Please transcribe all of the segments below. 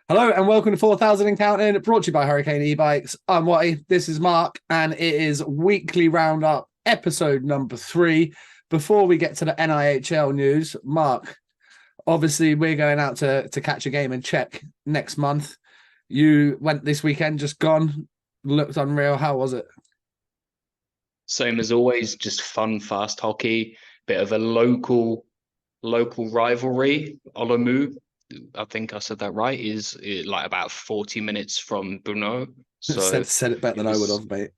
Hello and welcome to 4,000 and Counting, brought to you by Hurricane E-Bikes. I'm Watty, this is Mark, and it is weekly roundup, episode number 3. Before we get to the NIHL news, Mark, obviously we're going out to catch a game in Czech next month. You went this weekend, just gone, looked unreal. How was it? Same as always, just fun, fast hockey, bit of a local rivalry. Olomouc, I think I said that right, is like about 40 minutes from Brno. So said it better than I would have, mate.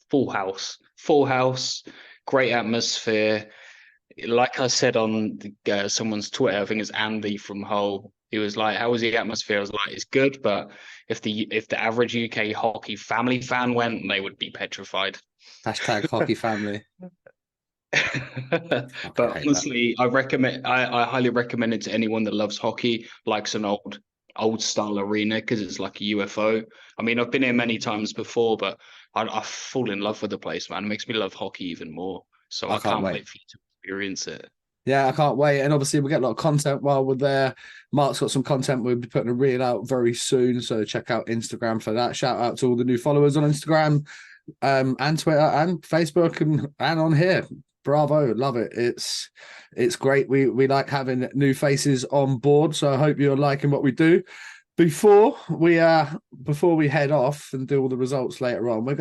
Full house, great atmosphere. Like I said on someone's Twitter, I think it's Andy from Hull. He was like, "How was the atmosphere?" I was like, "It's good, but if the average UK hockey family fan went, they would be petrified." Hashtag hockey family. But honestly, I highly recommend it to anyone that loves hockey, likes an old style arena, because it's like a UFO. I mean, I've been here many times before, but I fall in love with the place, man. It makes me love hockey even more. So I can't wait for you to experience it. Yeah, I can't wait. And obviously, we'll get a lot of content while we're there. Mark's got some content. We'll be putting a reel out very soon. So check out Instagram for that. Shout out to all the new followers on Instagram and Twitter and Facebook and on here. Bravo. Love it. It's great. We like having new faces on board. So I hope you're liking what we do. Before we head off and do all the results later on, we're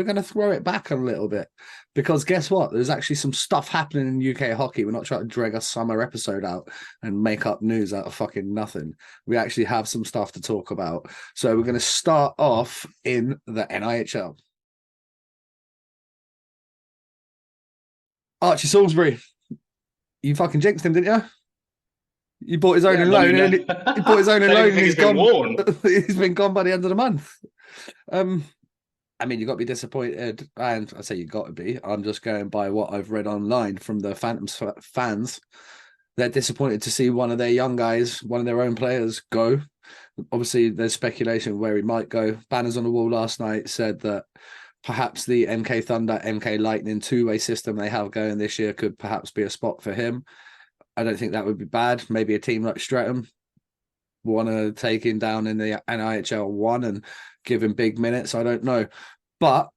gonna throw it back a little bit, because guess what? There's actually some stuff happening in UK hockey. We're not trying to drag a summer episode out and make up news out of fucking nothing. We actually have some stuff to talk about. So we're gonna start off in the NIHL. Archie Sailsbury, you fucking jinxed him, didn't you? He bought his own loan, and he bought his own loan, and he's gone. He's been gone by the end of the month. I mean, you got to be disappointed, and I say you got to be. I'm just going by what I've read online from the Phantoms fans. They're disappointed to see one of their young guys, one of their own players, go. Obviously, there's speculation where he might go. Banners on the wall last night said that perhaps the MK Thunder, MK Lightning two-way system they have going this year could perhaps be a spot for him. I don't think that would be bad. Maybe a team like Streatham want to take him down in the NIHL 1 and give him big minutes. I don't know. But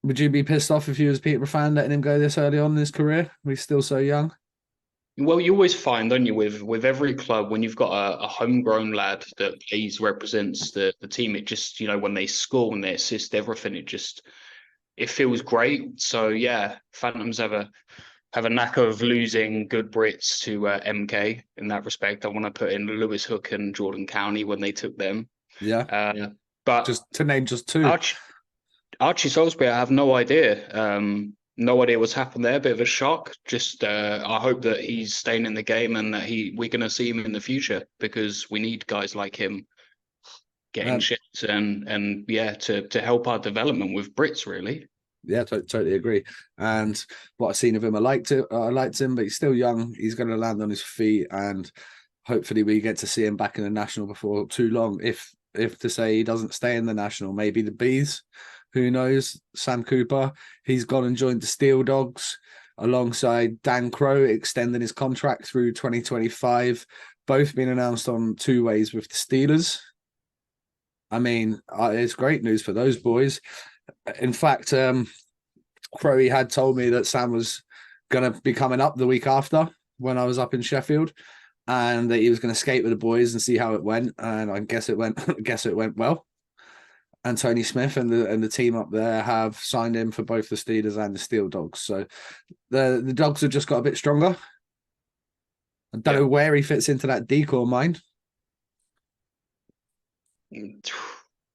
would you be pissed off if you was a Peterborough fan letting him go this early on in his career? He's still so young. Well, you always find, don't you, with every club, when you've got a homegrown lad that represents the team, it just, when they score, when they assist, everything, it feels great. So yeah, Phantoms have a knack of losing good Brits to MK in that respect. I want to put in Lewis Hook and Jordan County when they took them. Yeah. But just to name just two. Archie Sailsbury, I have no idea. No idea what's happened there. Bit of a shock. Just I hope that he's staying in the game and that we're going to see him in the future, because we need guys like him getting shit and yeah, to help our development with Brits, really. Yeah, totally agree. And what I've seen of him, I liked him, but he's still young. He's going to land on his feet, and hopefully we get to see him back in the national before too long. If to say he doesn't stay in the national, maybe the Bees, who knows? Sam Cooper, he's gone and joined the Steeldogs alongside Dan Crowe, extending his contract through 2025. Both been announced on two ways with the Steelers. I mean, it's great news for those boys. In fact, Crowe had told me that Sam was going to be coming up the week after when I was up in Sheffield, and that he was going to skate with the boys and see how it went. And I guess it went well. And Tony Smith and the team up there have signed him for both the Steelers and the Steeldogs. So the Dogs have just got a bit stronger. I don't know where he fits into that decor mind.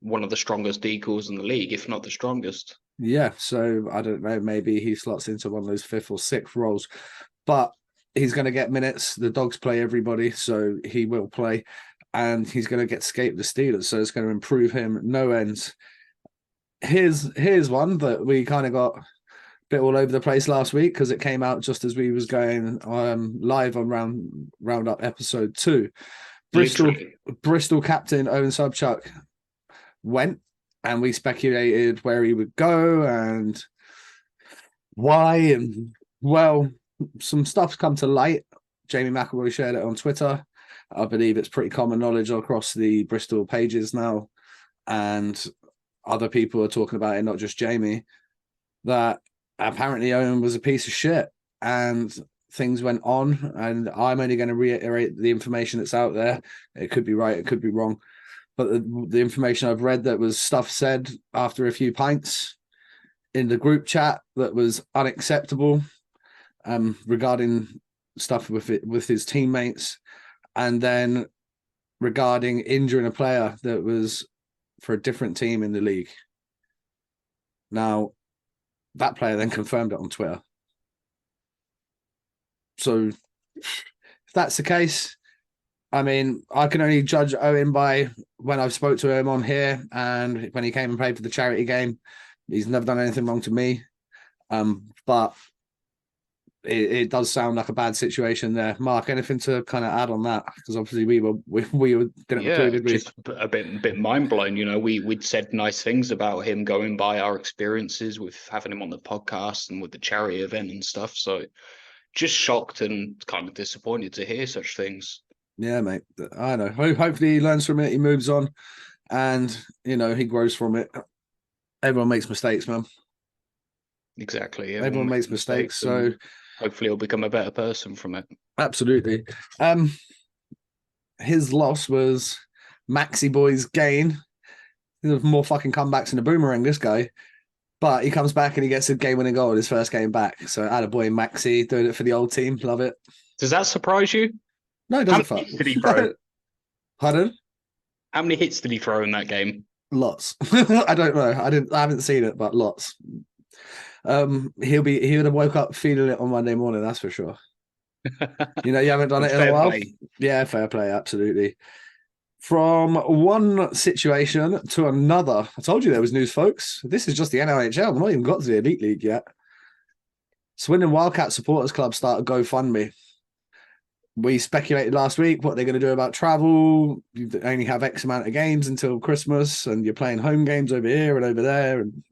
One of the strongest decors in the league, if not the strongest. Yeah, so I don't know. Maybe he slots into one of those 5th or 6th roles, but he's going to get minutes. The Dogs play everybody, so he will play. And he's going to get skate the Steelers, so it's going to improve him no ends. Here's one that we kind of got a bit all over the place last week, because it came out just as we was going live on Roundup episode 2. Bristol captain Owen Sobchak went, and we speculated where he would go and why. And well, some stuff's come to light. Jamie McElroy shared it on Twitter. I believe it's pretty common knowledge across the Bristol pages now, and other people are talking about it, not just Jamie, that apparently Owen was a piece of shit and things went on. And I'm only going to reiterate the information that's out there. It could be right, it could be wrong. But the information I've read, that was stuff said after a few pints in the group chat that was unacceptable, regarding stuff with his teammates, and then regarding injuring a player that was for a different team in the league. Now, that player then confirmed it on Twitter. So if that's the case, I mean, I can only judge Owen by when I've spoke to him on here and when he came and played for the charity game. He's never done anything wrong to me. But it does sound like a bad situation there. Mark, anything to kind of add on that? Because obviously we didn't include it. Just a bit mind blown. You know, we'd said nice things about him going by our experiences with having him on the podcast and with the charity event and stuff. So just shocked and kind of disappointed to hear such things. Yeah, mate. I know. Hopefully he learns from it. He moves on, and he grows from it. Everyone makes mistakes, man. Exactly. Everyone makes mistakes. So hopefully he'll become a better person from it. Absolutely. His loss was Maxi Boy's gain. There's more fucking comebacks in the boomerang, this guy. But he comes back and he gets a game-winning goal in his first game back. So attaboy Maxi, doing it for the old team. Love it. Does that surprise you? No, it doesn't. How many hits did he throw? Pardon? How many hits did he throw in that game? Lots. I don't know. I haven't seen it, but lots. He would have woke up feeling it on Monday morning, that's for sure. You haven't done it in a while. Play. Yeah, fair play, absolutely. From one situation to another. I told you there was news, folks. This is just the NIHL. We've not even got to the Elite League yet. Swindon Wildcats Supporters Club started GoFundMe. We speculated last week what they're going to do about travel. You only have X amount of games until Christmas, and you're playing home games over here and over there. And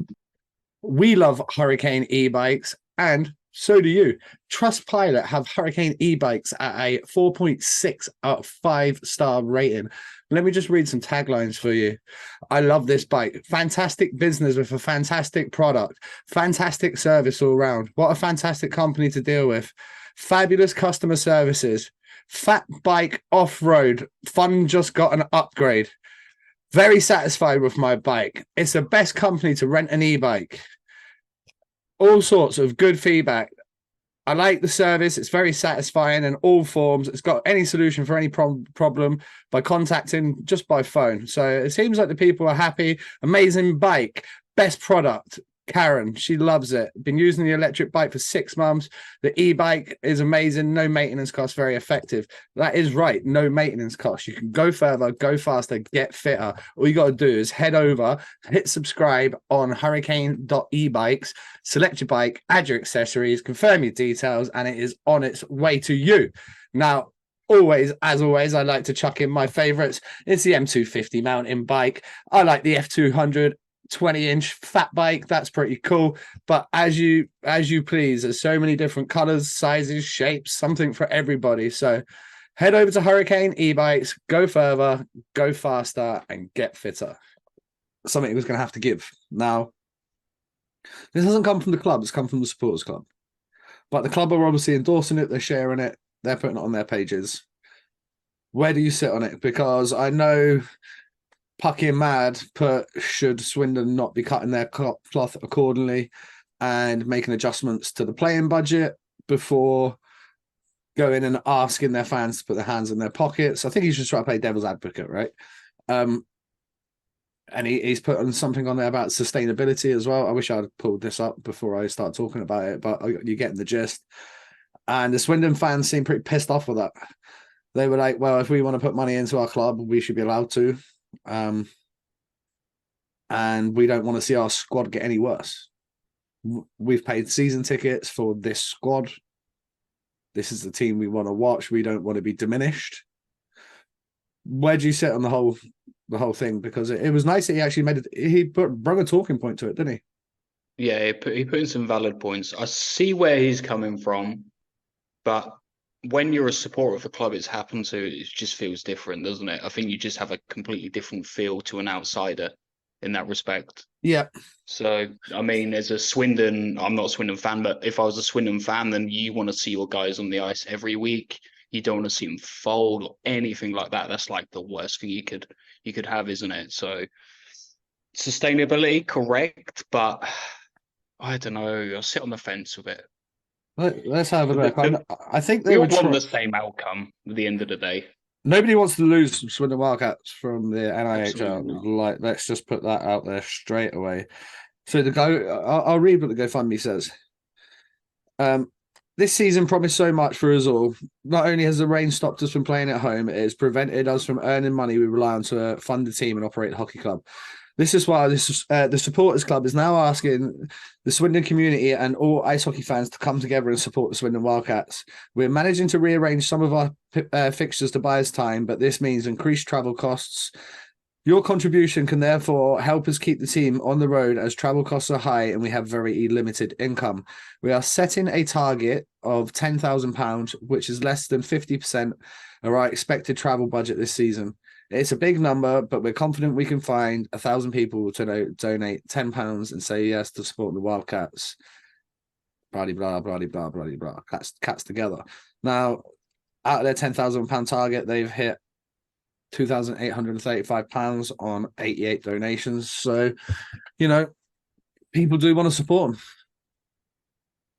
we love Hurricane e-bikes, and so do you. Trustpilot have Hurricane e-bikes at a 4.6 out of 5-star rating. Let me just read some taglines for you. I love this bike. Fantastic business with a fantastic product. Fantastic service all round. What a fantastic company to deal with. Fabulous customer services. Fat bike off-road. Fun just got an upgrade. Very satisfied with my bike. It's the best company to rent an e-bike. All sorts of good feedback. I like the service. It's very satisfying in all forms. It's got any solution for any problem by contacting just by phone. So it seems like the people are happy. Amazing bike. Best product. Karen, she loves it. Been using the electric bike for 6 months. The e-bike is amazing. No maintenance cost, very effective. That is right. No maintenance cost. You can go further, go faster, get fitter. All you got to do is head over, hit subscribe on hurricane.ebikes, select your bike, add your accessories, confirm your details, and it is on its way to you. Now, as always, I like to chuck in my favorites. It's the M250 mountain bike. I like the F200 20-inch fat bike. That's pretty cool. But as you please, there's so many different colors, sizes, shapes, something for everybody. So head over to Hurricane e-bikes, go further, go faster, and get fitter. Something he was going to have to give. Now, this hasn't come from the club, it's come from the supporters club. But the club are obviously endorsing it, they're sharing it, they're putting it on their pages. Where do you sit on it? Because I know Pucky and Mad put, should Swindon not be cutting their cloth accordingly and making adjustments to the playing budget before going and asking their fans to put their hands in their pockets. I think he's just trying to play devil's advocate, right? And he's put on something on there about sustainability as well. I wish I'd pulled this up before I start talking about it, but you're getting the gist. And the Swindon fans seem pretty pissed off with that. They were like, well, if we want to put money into our club, we should be allowed to. And we don't want to see our squad get any worse. We've paid season tickets for this squad. This is the team we want to watch. We don't want to be diminished. Where do you sit on the whole thing? Because it was nice that he actually brought a talking point to it, didn't he? Yeah, he put in some valid points. I see where he's coming from, but when you're a supporter of a club it's happened to, it just feels different, doesn't it? I think you just have a completely different feel to an outsider in that respect. Yeah. So, I mean, as a Swindon, I'm not a Swindon fan, but if I was a Swindon fan, then you want to see your guys on the ice every week. You don't want to see them fold or anything like that. That's like the worst thing you could have, isn't it? So, sustainability, correct, but I don't know. I'll sit on the fence with it. Let's have a look. I think We they all would want the same outcome at the end of the day. Nobody wants to lose Swindon Wildcats from the Absolutely NIHL. not. Like, let's just put that out there straight away. So I'll read what the GoFundMe says. This season promised so much for us all. Not only has the rain stopped us from playing at home, it has prevented us from earning money we rely on to fund the team and operate the hockey club. This is why the supporters club is now asking the Swindon community and all ice hockey fans to come together and support the Swindon Wildcats. We're managing to rearrange some of our fixtures to buy us time, but this means increased travel costs. Your contribution can therefore help us keep the team on the road as travel costs are high and we have very limited income. We are setting a target of £10,000, which is less than 50% of our expected travel budget this season. It's a big number, but we're confident we can find 1,000 people to donate £10 and say yes to support the Wildcats. Blah, blah, blah, blah, blah, blah. Cats together. Now, out of their £10,000 target, they've hit £2,835 on 88 donations. So, people do want to support them.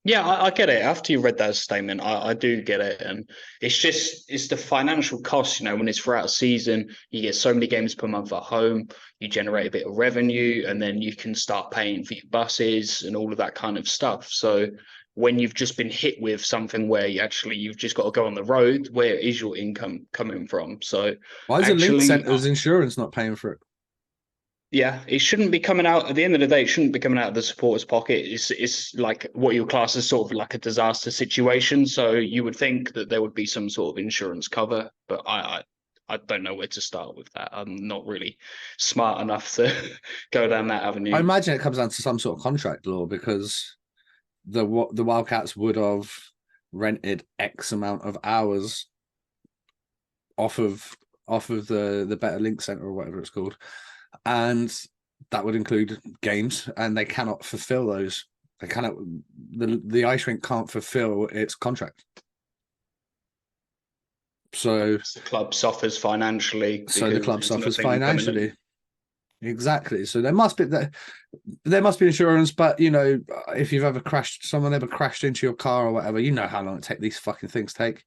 Yeah, I get it. After you read that statement, I do get it. And it's the financial cost, when it's throughout a season, you get so many games per month at home, you generate a bit of revenue, and then you can start paying for your buses and all of that kind of stuff. So when you've just been hit with something where you've just got to go on the road, where is your income coming from? So why is the Link Centre's insurance not paying for it? Yeah, it shouldn't be coming out at the end of the day. It shouldn't be coming out of the supporters' pocket. It's like what you class as sort of like a disaster situation. So you would think that there would be some sort of insurance cover, but I don't know where to start with that. I'm not really smart enough to go down that avenue. I imagine it comes down to some sort of contract law because the Wildcats would have rented X amount of hours off of the Better Link Centre or whatever it's called. And that would include games, and they cannot fulfill those. They cannot. The ice rink can't fulfill its contract. So the club suffers financially. So the club suffers financially. Exactly. So there must be insurance, but if you've ever someone ever crashed into your car or whatever, you know how long these fucking things take.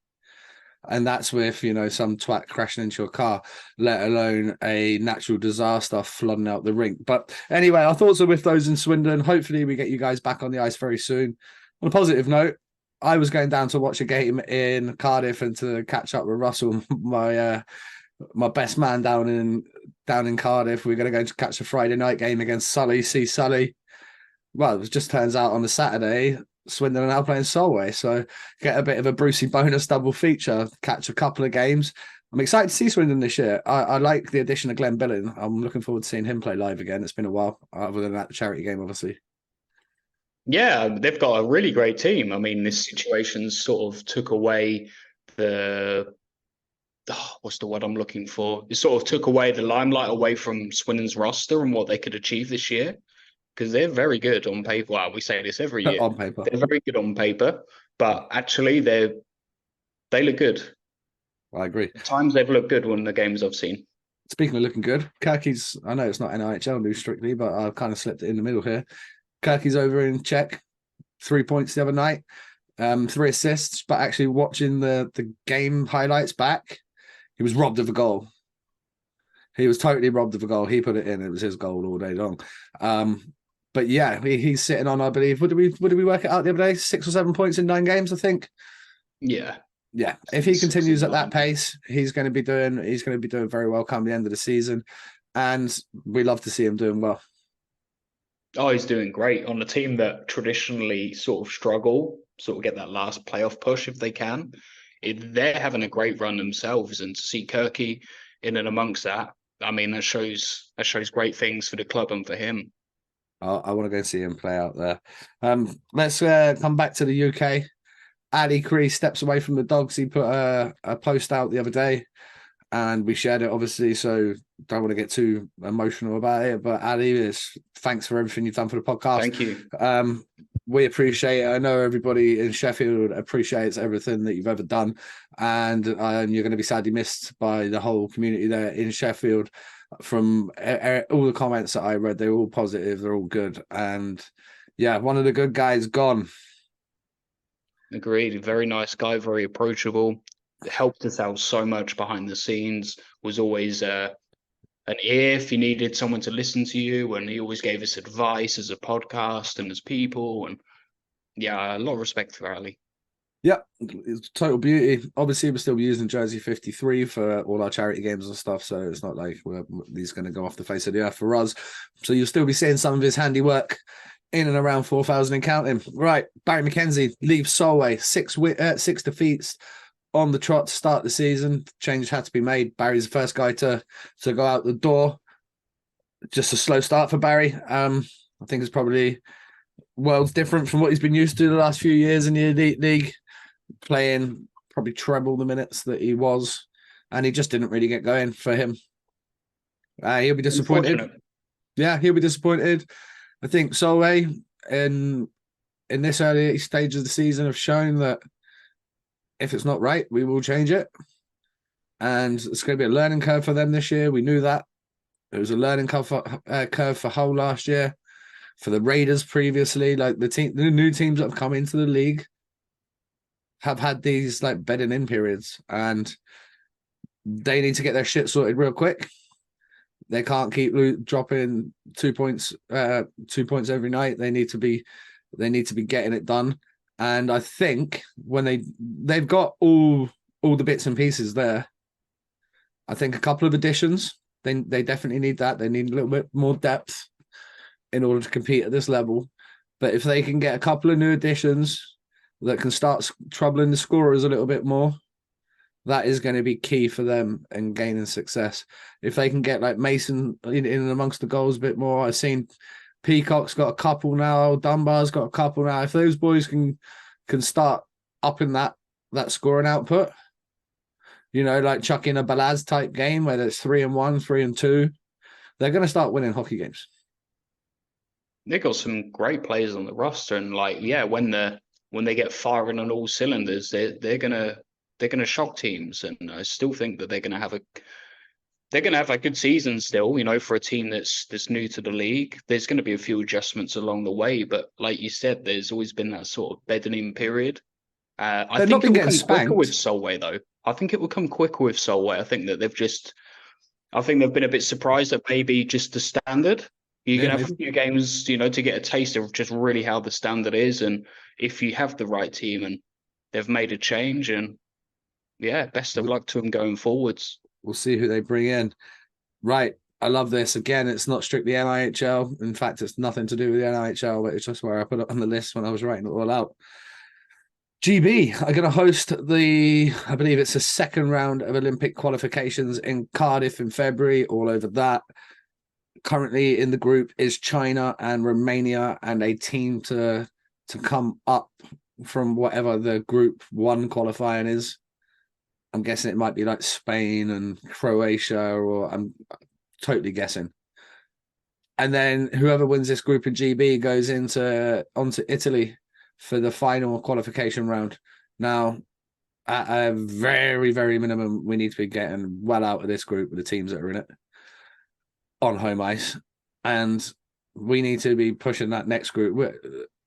And that's with, some twat crashing into your car, let alone a natural disaster flooding out the rink. But anyway, our thoughts are with those in Swindon. Hopefully we get you guys back on the ice very soon. On a positive note, I was going down to watch a game in Cardiff and to catch up with Russell, my best man down in Cardiff. We're going to go to catch a Friday night game against Sully, see Sully. Well, it just turns out on the Saturday, Swindon are now playing Solway, so get a bit of a Brucey bonus double feature, catch a couple of games. I'm excited to see Swindon this year. I like the addition of Glenn Billing. I'm looking forward to seeing him play live again. It's been a while, other than that charity game, obviously. Yeah, they've got a really great team. I mean, this situation sort of took away what's the word I'm looking for? It sort of took away the limelight away from Swindon's roster and what they could achieve this year. Because they're very good on paper. Well, we say this every year. On paper. They're very good on paper, but actually they look good. I agree. At times they've looked good when the games I've seen. Speaking of looking good, Kirky's, I know it's not NIHL news strictly, but I've kind of slipped it in the middle here. Kirky's over in Czech, 3 points the other night, 3 assists, but actually watching the game highlights back, he was robbed of a goal. He was totally robbed of a goal. He put it in. It was his goal all day long. But yeah, he's sitting on, I believe, what did we work it out the other day? 6 or 7 points in 9 games, I think. Yeah. Yeah. If he continues at that pace, he's going to be doing very well come the end of the season. And we love to see him doing well. Oh, he's doing great on a team that traditionally sort of struggle, sort of get that last playoff push if they can. They're having a great run themselves, and to see Kirky in and amongst that, I mean, that shows great things for the club and for him. I want to go see him play out there. Let's come back to the UK. Ali Cree steps away from the Dogs. He put a post out the other day, and we shared it, obviously, so don't want to get too emotional about it. But Ali, thanks for everything you've done for the podcast. Thank you. We appreciate it. I know everybody in Sheffield appreciates everything that you've ever done, and you're going to be sadly missed by the whole community there in Sheffield. From all the comments that I read, they're all positive, they're all good, and yeah, one of the good guys gone. Agreed. Very nice guy, very approachable. Helped us out so much behind the scenes. Was always an ear if you needed someone to listen to you, and he always gave us advice as a podcast and as people. And yeah, a lot of respect for Ali. Yep, it's total beauty. Obviously, we're still using jersey 53 for all our charity games and stuff, so it's not like he's going to go off the face of the earth for us. So you'll still be seeing some of his handiwork in and around 4,000 and counting. Right, Bari McKenzie leaves Solway, 6 defeats on the trot to start the season. Change had to be made. Barry's the first guy to go out the door. Just a slow start for Bari. I think it's probably worlds different from what he's been used to the last few years in the Elite League, playing probably treble the minutes that he was, and he just didn't really get going for him. He'll be disappointed. Yeah, he'll be disappointed. I think Solway in this early stage of the season have shown that if it's not right, we will change it. And it's going to be a learning curve for them this year. We knew that. It was a learning curve for Hull last year. For the Raiders previously, like the new teams that have come into the league have had these like bedding in periods, and they need to get their shit sorted real quick. They can't keep dropping 2 points every night. They need to be getting it done. And I think when they've got all the bits and pieces there, I think a couple of additions, they definitely need that. They need a little bit more depth in order to compete at this level. But if they can get a couple of new additions that can start troubling the scorers a little bit more, that is going to be key for them in gaining success. If they can get like Mason in amongst the goals a bit more, I've seen Peacock's got a couple now, Dunbar's got a couple now. If those boys can start upping that scoring output, like chucking a Balaz type game, whether it's 3-1, 3-2, they're going to start winning hockey games. They've got some great players on the roster, and when they get firing on all cylinders, they're gonna shock teams. And I still think that they're gonna have a good season still. For a team that's new to the league, there's going to be a few adjustments along the way. But like you said, there's always been that sort of bedding in period. I think it will come quicker with Solway, though. I think it will come quicker with Solway. I think that they've been a bit surprised at maybe just the standard. You're going to have a few games, to get a taste of just really how the standard is. And if you have the right team and they've made a change, and best of luck to them going forwards. We'll see who they bring in. Right. I love this. Again, it's not strictly NIHL. In fact, it's nothing to do with the NIHL, but it's just where I put it on the list when I was writing it all out. GB are going to host I believe it's the second round of Olympic qualifications in Cardiff in February, all over that. Currently in the group is China and Romania, and a team to come up from whatever the group 1 qualifying is. I'm guessing it might be like Spain and Croatia, or I'm totally guessing. And then whoever wins this group in GB goes onto Italy for the final qualification round. Now, at a very, very minimum, we need to be getting well out of this group with the teams that are in it on home ice. And we need to be pushing that next group.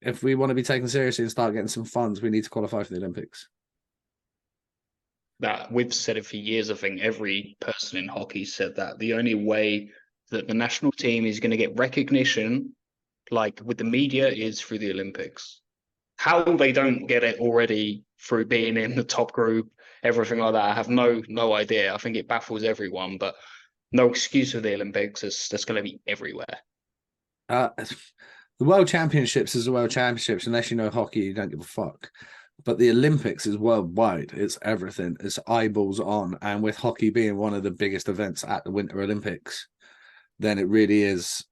If we want to be taken seriously and start getting some funds, we need to qualify for the Olympics. That we've said it for years. I think every person in hockey said that the only way that the national team is going to get recognition, like with the media, is through the Olympics. How they don't get it already through being in the top group, everything like that, I have no idea. I think it baffles everyone, but no excuse for the Olympics. That's going to be everywhere. The World Championships is the World Championships. Unless you know hockey, you don't give a fuck. But the Olympics is worldwide. It's everything. It's eyeballs on. And with hockey being one of the biggest events at the Winter Olympics, then it really is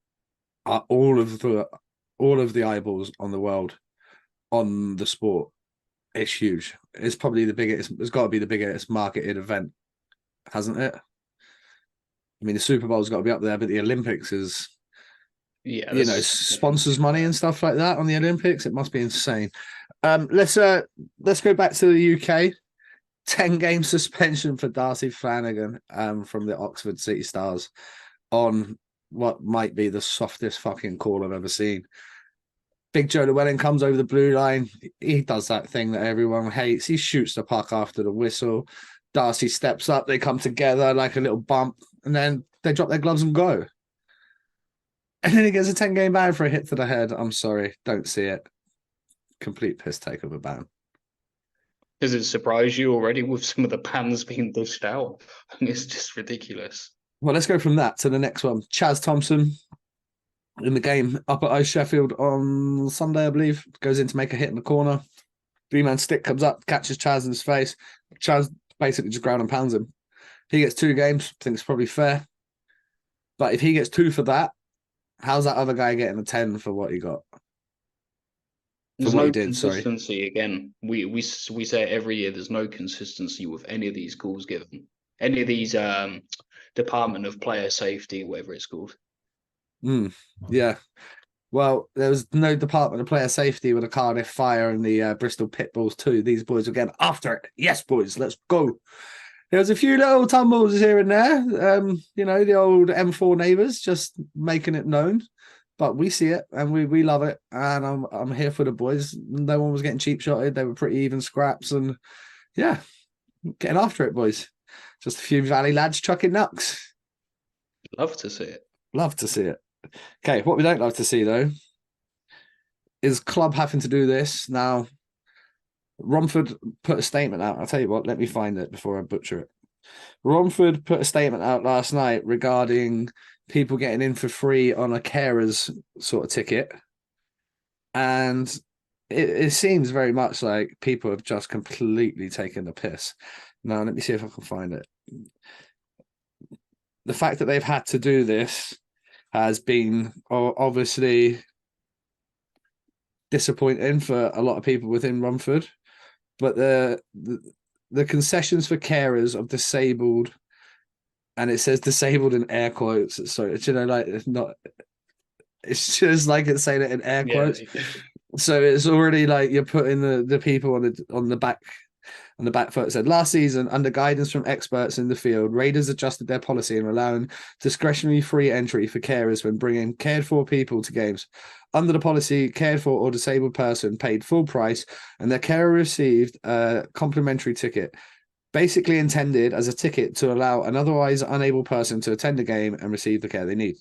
all of the eyeballs on the world on the sport. It's huge. It's probably the biggest. It's got to be the biggest marketed event, hasn't it? I mean, the Super Bowl's got to be up there, but the Olympics is, Yeah, sponsors money and stuff like that on the Olympics. It must be insane. Let's go back to the UK. 10-game suspension for Darcy Flanagan from the Oxford City Stars on what might be the softest fucking call I've ever seen. Big Joe Llewellyn comes over the blue line. He does that thing that everyone hates. He shoots the puck after the whistle. Darcy steps up. They come together like a little bump, and then they drop their gloves and go. And then he gets a 10-game ban for a hit to the head. I'm sorry. Don't see it. Complete piss take of a ban. Does it surprise you already with some of the bans being dished out? It's just ridiculous. Well, let's go from that to the next one. Chaz Thompson in the game up at Ice Sheffield on Sunday, I believe, goes in to make a hit in the corner. 3-man stick comes up, catches Chaz in his face. Chaz basically just ground and pounds him. He gets 2 games. I think it's probably fair. But if he gets 2 for that, how's that other guy getting a 10 for what he got? There's no consistency. Again, we say it every year. There's no consistency with any of these calls given. Any of these Department of Player Safety, whatever it's called. Yeah. Well, there was no Department of Player Safety with the Cardiff Fire and the Bristol Pitbulls too. These boys were getting after it. Yes, boys, let's go. There was a few little tumbles here and there. The old M4 neighbours just making it known. But we see it and we love it. And I'm here for the boys. No one was getting cheap shotted. They were pretty even scraps. And yeah, getting after it, boys. Just a few Valley lads chucking knucks. Love to see it. Love to see it. Okay, what we don't love to see, though, is club having to do this. Now, Romford put a statement out. I'll tell you what, let me find it before I butcher it. Romford put a statement out last night regarding people getting in for free on a carer's sort of ticket. And it seems very much like people have just completely taken the piss. Now, let me see if I can find it. The fact that they've had to do this has been obviously disappointing for a lot of people within Romford. But the concessions for carers of disabled, and it says disabled in air quotes. So it's it's not. It's just like it's saying it in air quotes. Yeah. So it's already like you're putting the people on the back. On the back foot, it said, last season, under guidance from experts in the field, Raiders adjusted their policy in allowing discretionary free entry for carers when bringing cared-for people to games. Under the policy, cared for or disabled person paid full price and their carer received a complimentary ticket, basically intended as a ticket to allow an otherwise unable person to attend a game and receive the care they need.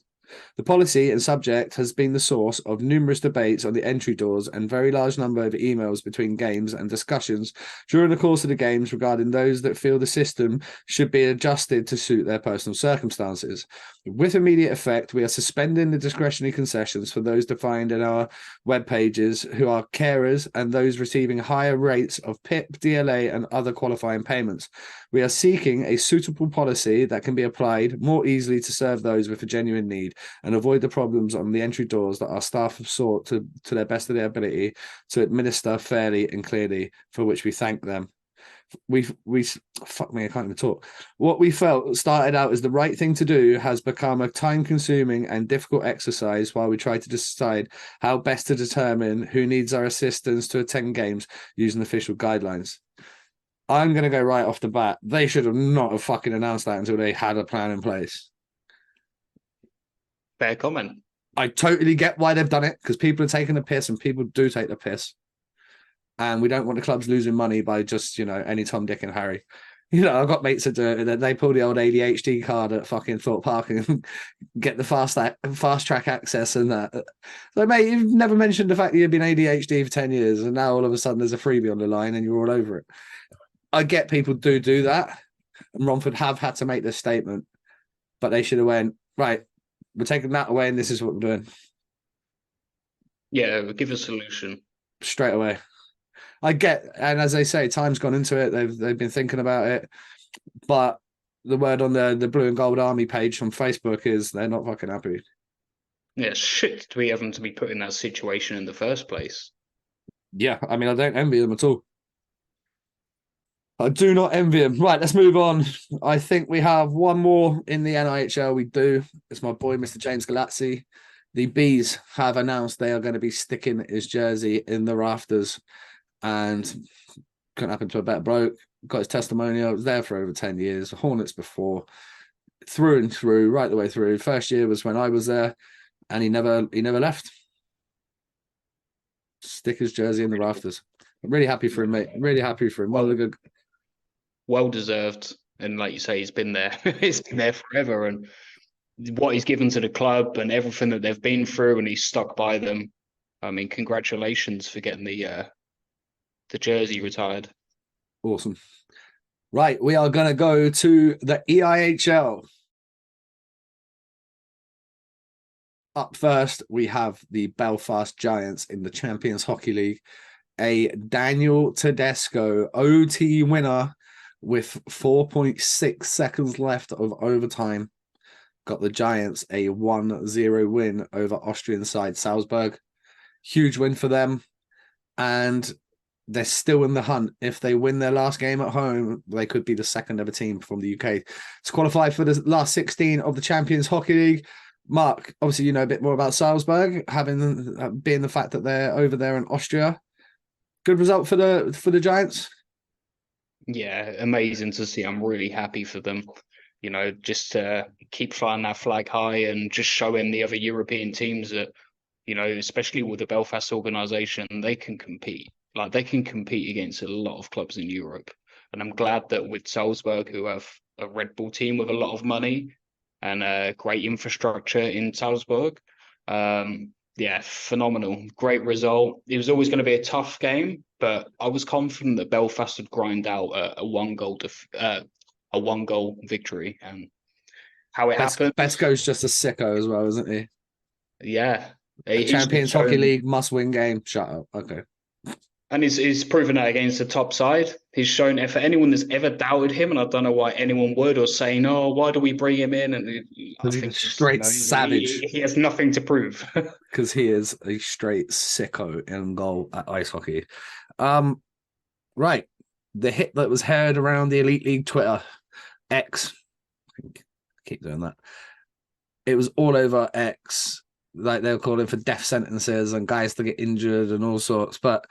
The policy and subject has been the source of numerous debates on the entry doors and very large number of emails between games and discussions during the course of the games regarding those that feel the system should be adjusted to suit their personal circumstances. With immediate effect, we are suspending the discretionary concessions for those defined in our web pages who are carers and those receiving higher rates of PIP, DLA and other qualifying payments. We are seeking a suitable policy that can be applied more easily to serve those with a genuine need and avoid the problems on the entry doors that our staff have sought to their best of their ability to administer fairly and clearly, for which we thank them. Fuck me, I can't even talk. What we felt started out as the right thing to do has become a time-consuming and difficult exercise while we try to decide how best to determine who needs our assistance to attend games using official guidelines. I'm going to go right off the bat. They should have not have fucking announced that until they had a plan in place. Fair comment. I totally get why they've done it, because people are taking the piss and people do take the piss. And we don't want the clubs losing money by just, any Tom, Dick and Harry. I've got mates that do it, and then they pull the old ADHD card at fucking Thorpe Park and get the fast track access and that. So, mate, you've never mentioned the fact that you've been ADHD for 10 years and now all of a sudden there's a freebie on the line and you're all over it. I get people do that. And Romford have had to make this statement, but they should have went, right, we're taking that away and this is what we're doing. Yeah, give a solution. Straight away. I get, and as they say, time's gone into it. They've been thinking about it. But the word on the Blue and Gold Army page on Facebook is they're not fucking happy. Yeah, shit to be having to be put in that situation in the first place. Yeah, I mean, I don't envy them at all. I do not envy him. Right, let's move on. I think we have one more in the NIHL. We do. It's my boy, Mr. James Galazzi. The Bees have announced they are going to be sticking his jersey in the rafters, and couldn't happen to a better bloke. Got his testimonial. Was there for over 10 years. Hornets before, through and through, right the way through. First year was when I was there, and he never left. Stick his jersey in the rafters. I'm really happy for him, mate. Really happy for him. Well deserved. And like you say, he's been there. He's been there forever. And what he's given to the club and everything that they've been through, and he's stuck by them. I mean, congratulations for getting the jersey retired. Awesome. Right, we are going to go to the EIHL. Up first, we have the Belfast Giants in the Champions Hockey League. A Daniel Tedesco OT winner with 4.6 seconds left of overtime. Got the Giants a 1-0 win over Austrian side Salzburg. Huge win for them. And they're still in the hunt. If they win their last game at home, they could be the second ever team from the UK to qualify for the last 16 of the Champions Hockey League. Mark, obviously you know a bit more about Salzburg, having being the fact that they're over there in Austria. Good result for the Giants. Yeah, amazing to see. I'm really happy for them. You know, just keep flying that flag high and just showing the other European teams that, you know, especially with the Belfast organisation, they can compete. Like, they can compete against a lot of clubs in Europe. And I'm glad that with Salzburg, who have a Red Bull team with a lot of money and a great infrastructure in Salzburg, yeah, phenomenal. Great result. It was always going to be a tough game, but I was confident that Belfast would grind out a one-goal victory. And how it happened. Besko's just a sicko as well, isn't he? Yeah. Champions Hockey League must-win game. Shut up. Okay. And he's proven that against the top side. He's shown it for anyone that's ever doubted him, and I don't know why anyone would, or saying, "Oh, why do we bring him in?" And I think straight savage. He has nothing to prove because he is a straight sicko in goal at ice hockey. Right, the hit that was heard around the Elite League Twitter, X. I keep doing that. It was all over X. Like, they were calling for death sentences and guys to get injured and all sorts, but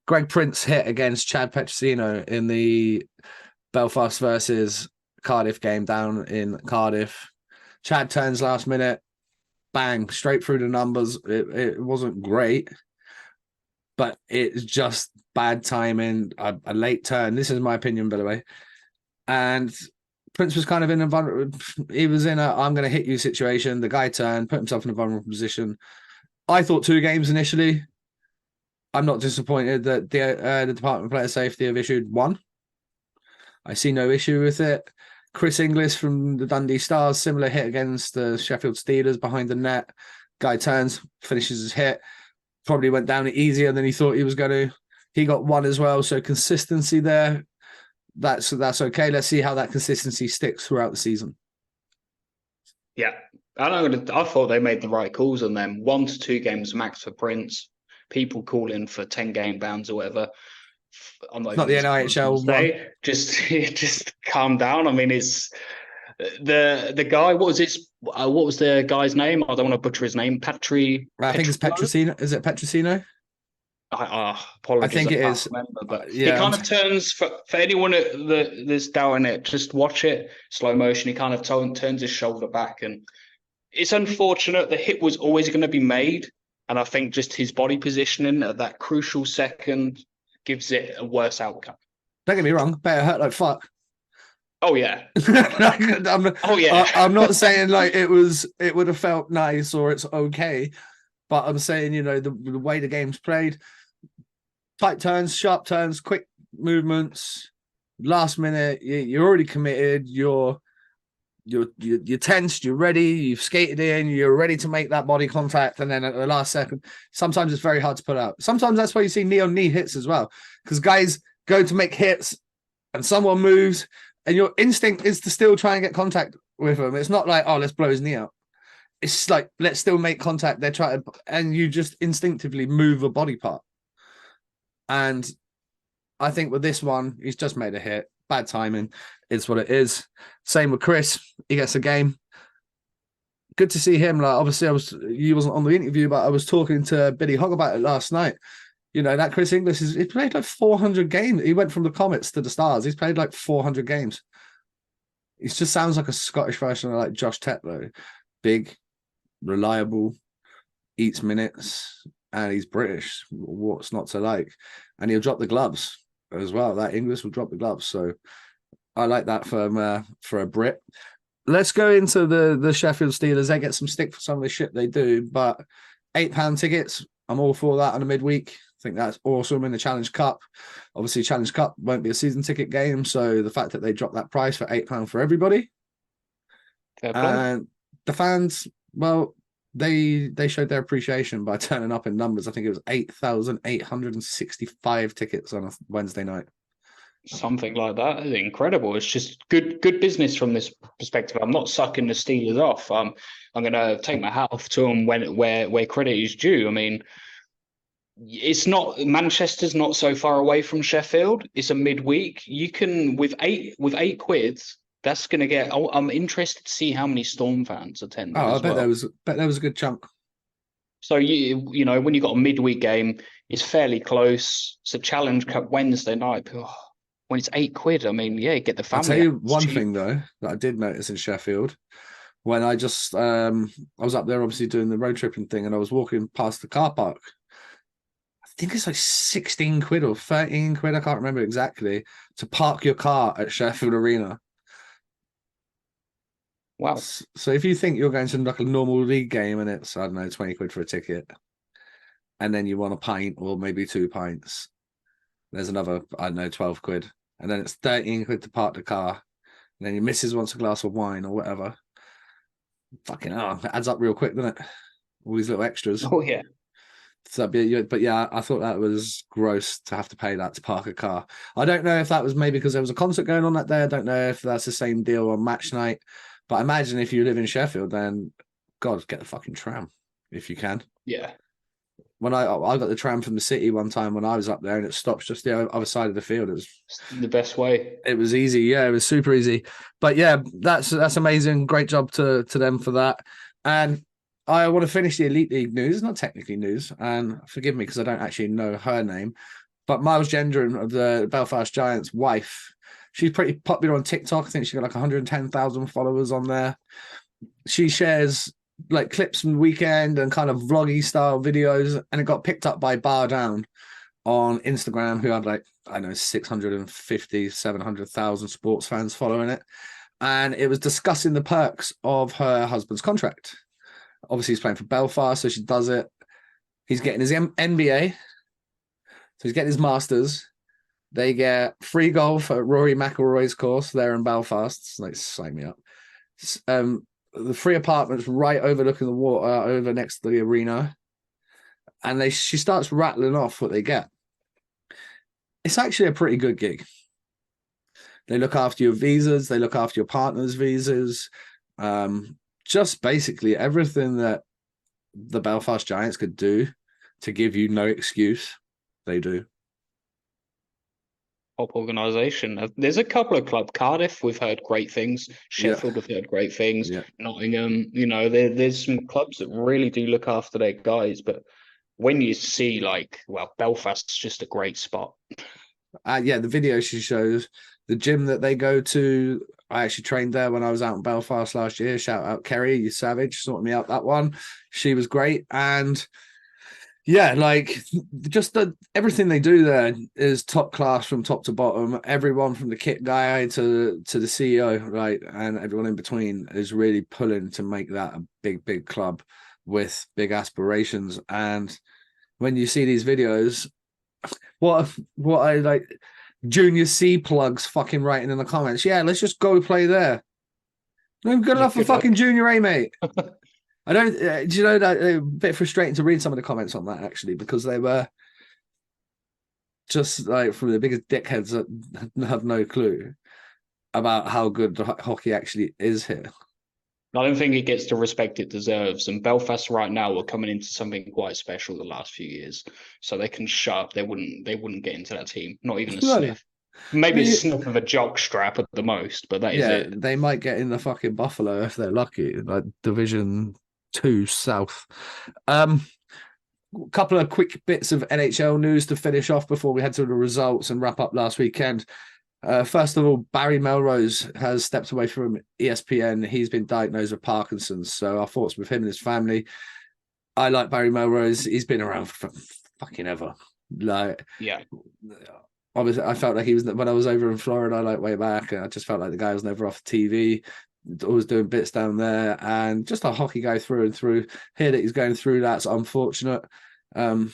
Greg Printz hit against Chad Petrosino in the Belfast versus Cardiff game down in Cardiff. Chad turns last minute, bang, straight through the numbers. It wasn't great, but it's just bad timing, a late turn. This is my opinion, by the way. And Printz was kind of in a vulnerable, he was in a I'm going to hit you situation. The guy turned, put himself in a vulnerable position. I thought 2 games initially. I'm not disappointed that the Department of Player Safety have issued 1. I see no issue with it. Kris Inglis from the Dundee Stars, similar hit against the Sheffield Steelers behind the net. Guy turns, finishes his hit. Probably went down easier than he thought he was going to. He got 1 as well, so consistency there. That's okay. Let's see how that consistency sticks throughout the season. Yeah, I thought they made the right calls on them. 1 to 2 games max for Printz. People calling for 10-game bans or whatever. I'm not the NIHL one. Just calm down. I mean, it's the guy. What was the guy's name? I don't want to butcher his name. I think it's Petrosino. Is it Petrosino? Apologies, I think it is. Remember, but yeah, he kind of turns for anyone that's doubting it. Just watch it slow motion. He kind of turns his shoulder back, and it's unfortunate. The hit was always going to be made, and I think just his body positioning at that crucial second gives it a worse outcome. Don't get me wrong. Better hurt like fuck. Oh yeah. I'm not saying like it would have felt nice or it's okay, but I'm saying, you know, the way the game's played. Tight turns, sharp turns, quick movements. Last minute, you're already committed. You're tensed. You're ready. You've skated in. You're ready to make that body contact, and then at the last second, sometimes it's very hard to put out. Sometimes that's why you see knee-on-knee hits as well, because guys go to make hits, and someone moves, and your instinct is to still try and get contact with them. It's not like, oh, let's blow his knee out. It's like, let's still make contact. They're trying to, and you just instinctively move a body part. And I think with this one, he's just made a hit. bad timing. It's what it is. Same with Kris. He gets a game. Good to see him. Like, obviously, you wasn't on the interview, but I was talking to Billy Hogg about it last night. You know, that Kris Inglis he played like 400 games. He went from the Comets to the Stars. He's played like 400 games. He just sounds like a Scottish version of like Josh Tetlow. Big, reliable, eats minutes, and he's British. What's not to like? And he'll drop the gloves as well. That Inglis will drop the gloves. So I like that for a Brit. Let's go into the Sheffield Steelers. They get some stick for some of the shit they do, but £8 tickets, I'm all for that on a midweek. I think that's awesome in the Challenge Cup. Obviously, Challenge Cup won't be a season ticket game, so the fact that they dropped that price for £8 for everybody. And the fans, well, they showed their appreciation by turning up in numbers. I think it was 8,865 tickets on a Wednesday night. Something like that. Incredible. It's just good business from this perspective. I'm not sucking the Steelers off. I'm going to take my hat off to them where credit is due. I mean, it's not, Manchester's not so far away from Sheffield. It's a midweek. You can with eight quid. That's going to get. I'm interested to see how many Storm fans attend. Oh, I bet there was a good chunk. So you know, when you got a midweek game, it's fairly close. It's a Challenge Cup Wednesday night. When it's £8, I mean, yeah, get the family. I'll tell you one thing though that I did notice in Sheffield when I just I was up there obviously doing the road tripping thing, and I was walking past the car park. I think it's like 16 quid or 13 quid. I can't remember exactly to park your car at Sheffield Arena. Wow. So if you think you're going to like a normal league game and it's, I don't know, 20 quid for a ticket, and then you want a pint or maybe 2 pints, there's another, I don't know, 12 quid. And then it's 13 quid to park the car. And then your missus wants a glass of wine or whatever. Fucking hell, it adds up real quick, doesn't it? All these little extras. Oh, yeah. So, but yeah, I thought that was gross to have to pay that to park a car. I don't know if that was maybe because there was a concert going on that day. I don't know if that's the same deal on match night. But I imagine if you live in Sheffield, then God, get the fucking tram if you can. Yeah. When I got the tram from the city one time when I was up there, and it stops just the other side of the field. It was the best way. It was easy. Yeah, it was super easy. But yeah, that's amazing. Great job to them for that. And I want to finish the Elite League news. It's not technically news, and forgive me because I don't actually know her name. But Miles Gendron of the Belfast Giants' wife, she's pretty popular on TikTok. I think she's got like 110,000 followers on there. She shares like clips from the weekend and kind of vloggy style videos, and it got picked up by Bar Down on Instagram, who had like, I don't know, 650, 700,000 sports fans following it. And it was discussing the perks of her husband's contract. Obviously, he's playing for Belfast, so she does it. He's getting his MBA. So he's getting his Masters. They get free golf at Rory McIlroy's course there in Belfast. Like, sign me up. The free apartments right overlooking the water over next to the arena. And she starts rattling off what they get. It's actually a pretty good gig. They look after your visas. They look after your partner's visas. Just basically everything that the Belfast Giants could do to give you no excuse, they do. Top organisation. There's a couple of clubs. Cardiff, we've heard great things. Sheffield, we've heard great things. Yeah. Nottingham, you know, there's some clubs that really do look after their guys. But when you see Belfast's just a great spot. Yeah, the video she shows, the gym that they go to, I actually trained there when I was out in Belfast last year. Shout out Kerry, you savage, sorting me out that one. She was great. And yeah, like just everything they do there is top class from top to bottom. Everyone from the kit guy to the CEO, right, and everyone in between is really pulling to make that a big club with big aspirations. And when you see these videos, what I like, Junior C plugs fucking writing in the comments, yeah, let's just go play there. I'm good enough for fucking Junior A, mate. I don't, do you know that a bit frustrating to read some of the comments on that actually, because they were just like from the biggest dickheads that have no clue about how good hockey actually is here. I don't think it gets the respect it deserves. And Belfast right now are coming into something quite special the last few years. So they can shut up. They wouldn't get into that team. Not even a sniff. Maybe a snip of a jock strap at the most, but that is it. They might get in the fucking Buffalo if they're lucky, like Division 2 South. Couple of quick bits of NHL news to finish off before we head to the results and wrap up last weekend. First of all, Barry Melrose has stepped away from ESPN. He's been diagnosed with Parkinson's, so our thoughts with him and his family. I like Barry Melrose. He's been around for fucking ever. Like, yeah. Obviously, I felt like he was, when I was over in Florida, like way back, and I just felt like the guy was never off TV. Always doing bits down there, and just a hockey guy through and through. Hear that he's going through that's unfortunate. But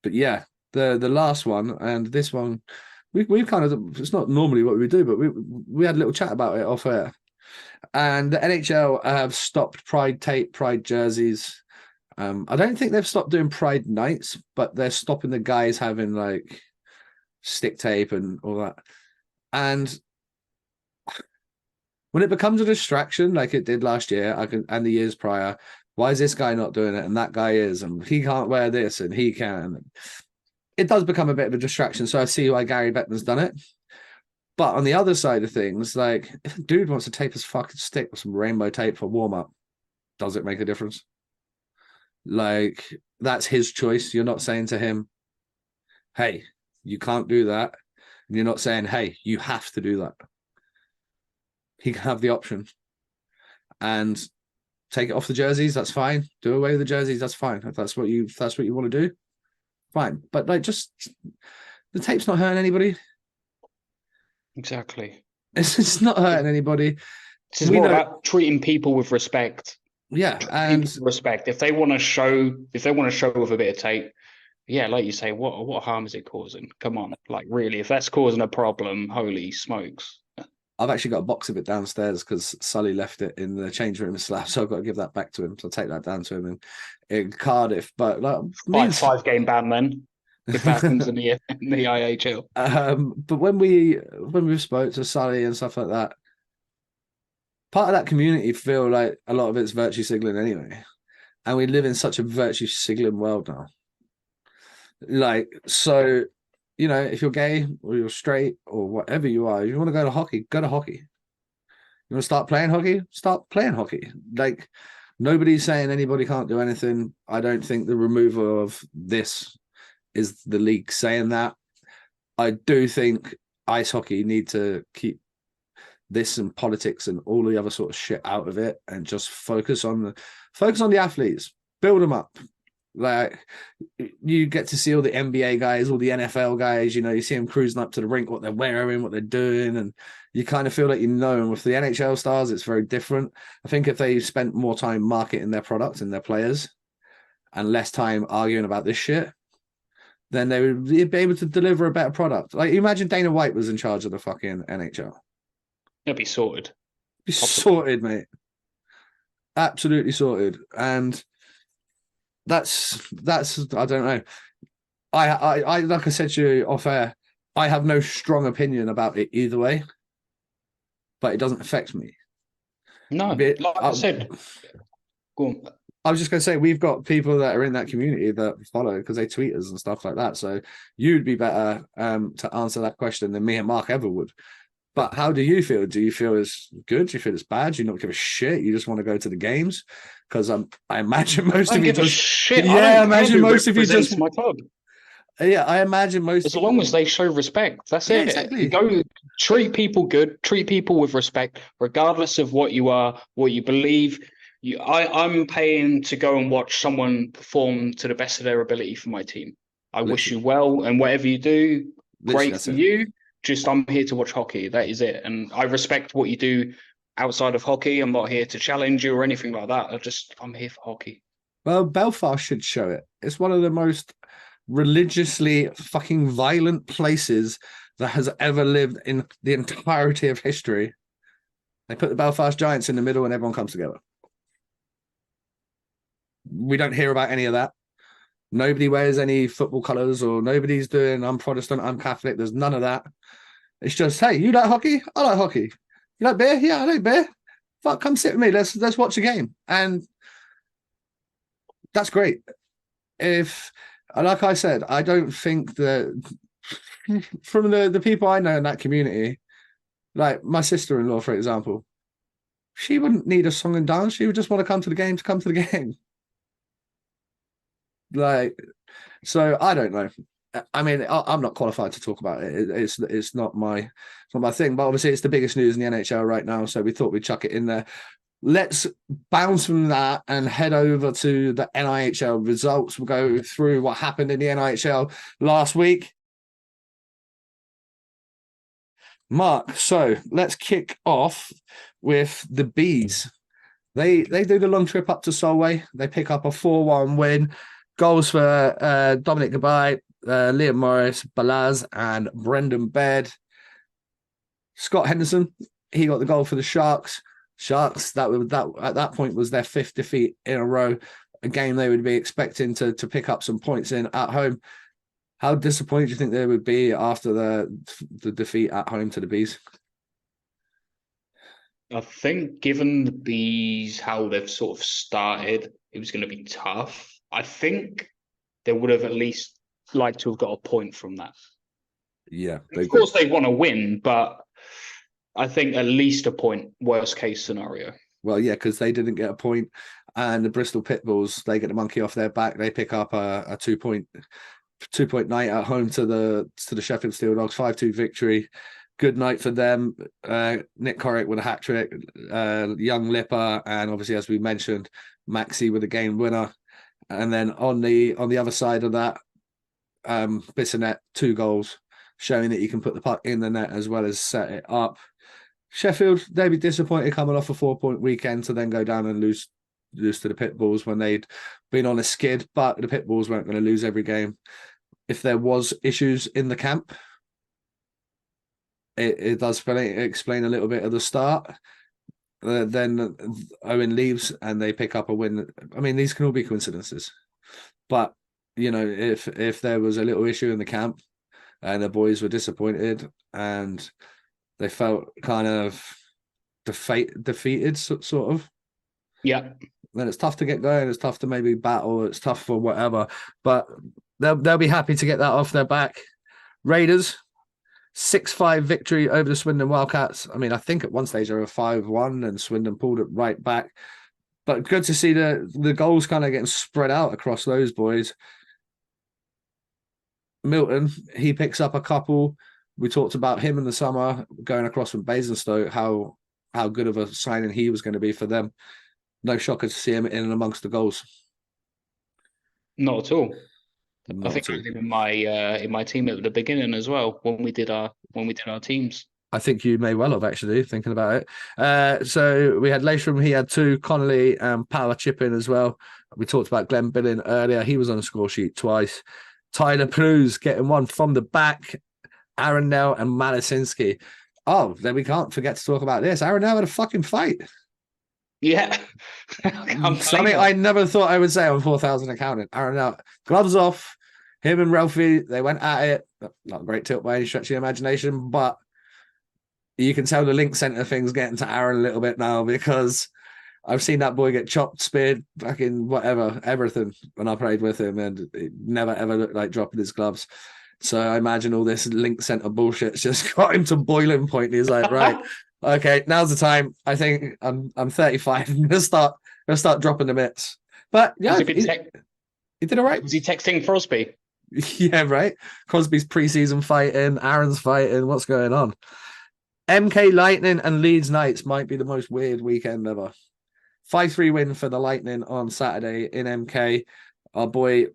yeah, the last one and this one, we've kind of, it's not normally what we do, but we had a little chat about it off air. And the NHL have stopped Pride tape, Pride jerseys. I don't think they've stopped doing Pride nights, but they're stopping the guys having like stick tape and all that. And when it becomes a distraction, like it did last year and the years prior, why is this guy not doing it and that guy is, and he can't wear this and he can? It does become a bit of a distraction. So I see why Gary Bettman's done it. But on the other side of things, like if a dude wants to tape his fucking stick with some rainbow tape for warm up, does it make a difference? Like that's his choice. You're not saying to him, hey, you can't do that. And you're not saying, hey, you have to do that. He can have the option and take it off the jerseys. That's fine. Do away with the jerseys. That's fine. If that's what you want to do, fine. But like, just the tape's not hurting anybody. Exactly. It's not hurting anybody. It's more about treating people with respect. Yeah, and respect. If they want to show with a bit of tape, yeah, like you say, what harm is it causing? Come on, like really, if that's causing a problem, holy smokes. I've actually got a box of it downstairs because Sully left it in the change room slab, so I've got to give that back to him. So I'll take that down to him in Cardiff. But like 5-game ban then, if that happens in the EIHL. But when we spoke to Sully and stuff like that, part of that community feel like a lot of it's virtue signaling anyway, and we live in such a virtue signaling world now. Like so. You know, if you're gay or you're straight or whatever you are, if you want to go to hockey, go to hockey. You want to start playing hockey? Start playing hockey. Like, nobody's saying anybody can't do anything. I don't think the removal of this is the league saying that. I do think ice hockey need to keep this and politics and all the other sort of shit out of it and just focus on the athletes, build them up. Like you get to see all the NBA guys, all the NFL guys, you know, you see them cruising up to the rink, what they're wearing, what they're doing, and you kind of feel like you know. And with the NHL stars, it's very different. I think if they spent more time marketing their products and their players and less time arguing about this shit, then they would be able to deliver a better product. Like imagine Dana White was in charge of the fucking NHL. It'd be sorted. Sorted, mate. Absolutely sorted. And that's I don't know. I like I said to you off air, I have no strong opinion about it either way, but it doesn't affect me. No, like I said, go on. I was just going to say we've got people that are in that community that follow because they tweet us and stuff like that. So you'd be better to answer that question than me and Mark ever would. But how do you feel? Do you feel it's good? Do you feel it's bad? Do you not give a shit? You just want to go to the games? Because I imagine most of you just shit. Yeah, I imagine most of you just my club. Yeah, I imagine most. As long as they show respect, that's it. Exactly. Go treat people good. Treat people with respect, regardless of what you are, what you believe. I'm paying to go and watch someone perform to the best of their ability for my team. I wish you well, and whatever you do, great for you. Just I'm here to watch hockey. That is it. And I respect what you do outside of hockey. I'm not here to challenge you or anything like that. I'm here for hockey. Well, Belfast should show it. It's one of the most religiously fucking violent places that has ever lived in the entirety of history. They put the Belfast Giants in the middle and everyone comes together. We don't hear about any of that. Nobody wears any football colours or nobody's doing, I'm Protestant, I'm Catholic. There's none of that. It's just, hey, you like hockey? I like hockey. You like beer? Yeah, I like beer. Fuck, come sit with me. Let's watch a game. And that's great. If, like I said, I don't think that from the people I know in that community, like my sister-in-law, for example, she wouldn't need a song and dance. She would just want to come to the game to come to the game. Like, so I don't know. I mean, I'm not qualified to talk about it. It's not my thing. But obviously, it's the biggest news in the NHL right now, so we thought we'd chuck it in there. Let's bounce from that and head over to the NIHL results. We'll go through what happened in the NIHL last week. Mark, so let's kick off with the Bees. They do the long trip up to Solway. They pick up a 4-1 win. Goals for Dominic Bribaer, Liam Morris, Balaz, and Brendan Baird. Scott Henderson, he got the goal for the Sharks. Sharks, that at that point was their 5th defeat in a row, a game they would be expecting to pick up some points in at home. How disappointed do you think they would be after the defeat at home to the Bees? I think given the Bees, how they've sort of started, it was going to be tough. I think they would have at least liked to have got a point from that. Yeah. Of course, they want to win, but I think at least a point, worst case scenario. Well, yeah, because they didn't get a point, and the Bristol Pitbulls, they get the monkey off their back. They pick up a 2-point night at home to the Sheffield Steeldogs, 5-2 victory. Good night for them. Nick Corrick with a hat trick, young Lipper, and obviously, as we mentioned, Maxi with a game winner. And then on the other side of that, Bissonnette, 2 goals, showing that you can put the puck in the net as well as set it up. Sheffield, they'd be disappointed coming off a 4-point weekend to then go down and lose to the Pitbulls when they'd been on a skid, but the Pitbulls weren't going to lose every game. If there was issues in the camp, it does explain a little bit of the start. Then Owen leaves and they pick up a win. I mean, these can all be coincidences, but you know, if there was a little issue in the camp and the boys were disappointed and they felt kind of defeated, sort of. Yeah. Then it's tough to get going. It's tough to maybe battle. It's tough for whatever. But they'll be happy to get that off their back. Raiders, 6-5 victory over the Swindon Wildcats. I mean, I think at one stage they were 5-1 and Swindon pulled it right back. But good to see the goals kind of getting spread out across those boys. Milton, he picks up a couple. We talked about him in the summer going across from Basingstoke, how good of a signing he was going to be for them. No shocker to see him in and amongst the goals. Not at all. Not I think I had him in my team at the beginning as well when we did our teams. I think you may well have actually, thinking about it. So we had Laysham, he had 2, Connolly and Power chip in as well. We talked about Glenn Billing earlier. He was on the score sheet twice. Tyler Cruz getting one from the back. Aaron Nell and Malasinski. Oh, then we can't forget to talk about this. Aaron Nell had a fucking fight. Yeah. Something I never thought I would say on 4,000 accounting. Aaron Nell, gloves off. Him and Ralphie, they went at it. Not a great tilt by any stretch of the imagination, but you can tell the link centre thing's getting to Aaron a little bit now because I've seen that boy get chopped, speared, fucking whatever, everything when I played with him, and it never ever looked like dropping his gloves. So I imagine all this link center bullshit's just got him to boiling point. He's like, right, okay, now's the time. I think I'm 35. I'm gonna start dropping the mitts. But yeah, he did all right. Was he texting Crosby? Yeah, right. Crosby's preseason fighting, Aaron's fighting. What's going on? MK Lightning and Leeds Knights might be the most weird weekend ever. 5-3 win for the Lightning on Saturday in MK. Our boy